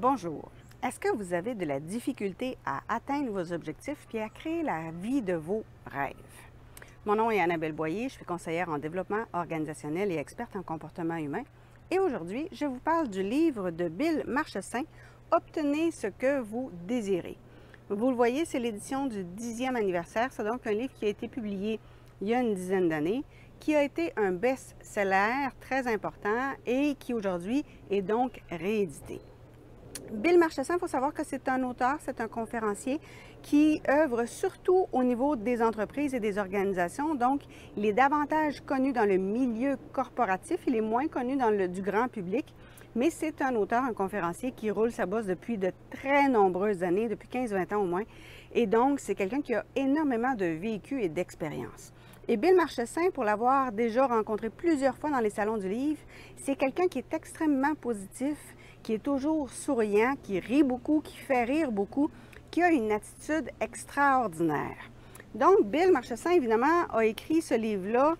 Bonjour. Est-ce que vous avez de la difficulté à atteindre vos objectifs puis à créer la vie de vos rêves? Mon nom est Annabelle Boyer, je suis conseillère en développement organisationnel et experte en comportement humain. Et aujourd'hui, je vous parle du livre de Bill Marchessin, « Obtenez ce que vous désirez ». Vous le voyez, c'est l'édition du 10e anniversaire. C'est donc un livre qui a été publié il y a une dizaine d'années, qui a été un best-seller très important et qui aujourd'hui est donc réédité. Bill Marchessin, il faut savoir que c'est un auteur, c'est un conférencier qui œuvre surtout au niveau des entreprises et des organisations. Donc, il est davantage connu dans le milieu corporatif, il est moins connu dans du grand public, mais c'est un auteur, un conférencier qui roule sa bosse depuis de très nombreuses années, depuis 15-20 ans au moins. Et donc, c'est quelqu'un qui a énormément de vécu et d'expérience. Et Bill Marchessin, pour l'avoir déjà rencontré plusieurs fois dans les salons du livre, c'est quelqu'un qui est extrêmement positif, qui est toujours souriant, qui rit beaucoup, qui fait rire beaucoup, qui a une attitude extraordinaire. Donc, Bill Marchessin, évidemment, a écrit ce livre-là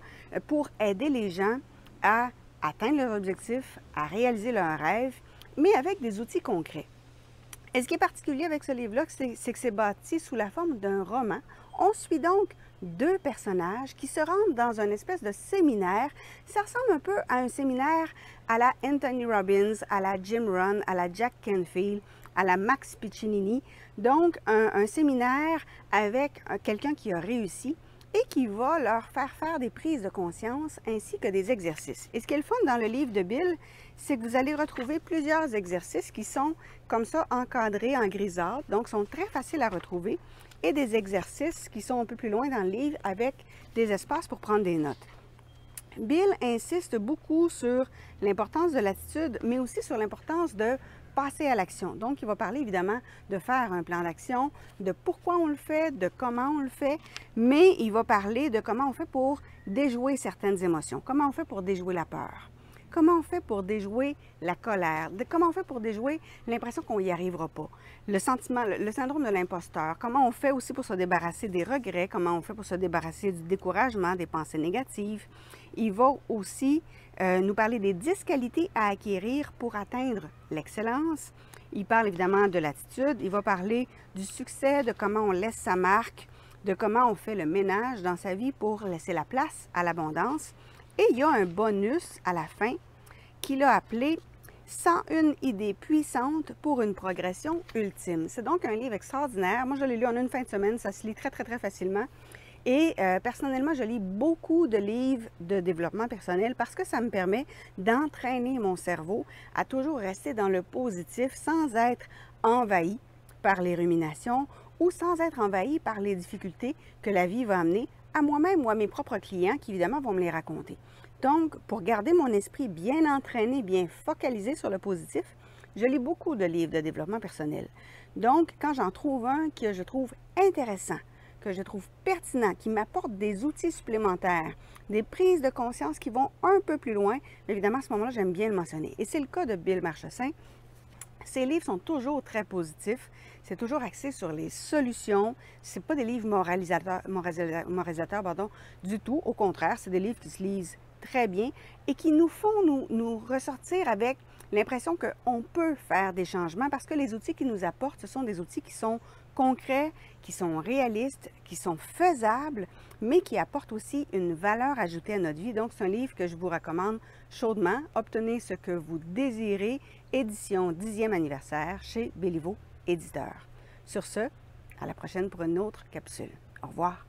pour aider les gens à atteindre leurs objectifs, à réaliser leurs rêves, mais avec des outils concrets. Et ce qui est particulier avec ce livre-là, c'est que c'est bâti sous la forme d'un roman. On suit donc deux personnages qui se rendent dans une espèce de séminaire. Ça ressemble un peu à un séminaire à la Anthony Robbins, à la Jim Rohn, à la Jack Canfield, à la Max Piccinini. Donc, un séminaire avec quelqu'un qui a réussi et qui va leur faire des prises de conscience ainsi que des exercices. Et ce qui est le fun dans le livre de Bill, c'est que vous allez retrouver plusieurs exercices qui sont comme ça encadrés en grisâtre, donc sont très faciles à retrouver, et des exercices qui sont un peu plus loin dans le livre avec des espaces pour prendre des notes. Bill insiste beaucoup sur l'importance de l'attitude, mais aussi sur l'importance de passer à l'action. Donc, il va parler évidemment de faire un plan d'action, de pourquoi on le fait, de comment on le fait, mais il va parler de comment on fait pour déjouer certaines émotions, comment on fait pour déjouer la peur, comment on fait pour déjouer la colère, comment on fait pour déjouer l'impression qu'on n'y arrivera pas, le sentiment, le syndrome de l'imposteur, comment on fait aussi pour se débarrasser des regrets, comment on fait pour se débarrasser du découragement, des pensées négatives. Il va aussi nous parler des 10 qualités à acquérir pour atteindre l'excellence. Il parle évidemment de l'attitude, il va parler du succès, de comment on laisse sa marque, de comment on fait le ménage dans sa vie pour laisser la place à l'abondance. Et il y a un bonus à la fin qu'il a appelé « 101 idées puissantes pour une progression ultime ». C'est donc un livre extraordinaire. Moi, je l'ai lu en une fin de semaine. Ça se lit très, très, très facilement. Et personnellement, je lis beaucoup de livres de développement personnel parce que ça me permet d'entraîner mon cerveau à toujours rester dans le positif sans être envahi par les ruminations ou sans être envahi par les difficultés que la vie va amener à moi-même ou à mes propres clients qui, évidemment, vont me les raconter. Donc, pour garder mon esprit bien entraîné, bien focalisé sur le positif, je lis beaucoup de livres de développement personnel. Donc, quand j'en trouve un que je trouve intéressant, que je trouve pertinent, qui m'apporte des outils supplémentaires, des prises de conscience qui vont un peu plus loin, évidemment, à ce moment-là, j'aime bien le mentionner. Et c'est le cas de Bill Marchessin. Ces livres sont toujours très positifs. C'est toujours axé sur les solutions. Ce pas des livres moralisateurs du tout. Au contraire, c'est des livres qui se lisent très bien et qui nous font nous ressortir avec l'impression qu'on peut faire des changements parce que les outils qu'ils nous apportent, ce sont des outils qui sont concrets, qui sont réalistes, qui sont faisables, mais qui apportent aussi une valeur ajoutée à notre vie. Donc, c'est un livre que je vous recommande chaudement. Obtenez ce que vous désirez, édition 10e anniversaire chez Béliveau Éditeur. Sur ce, à la prochaine pour une autre capsule. Au revoir.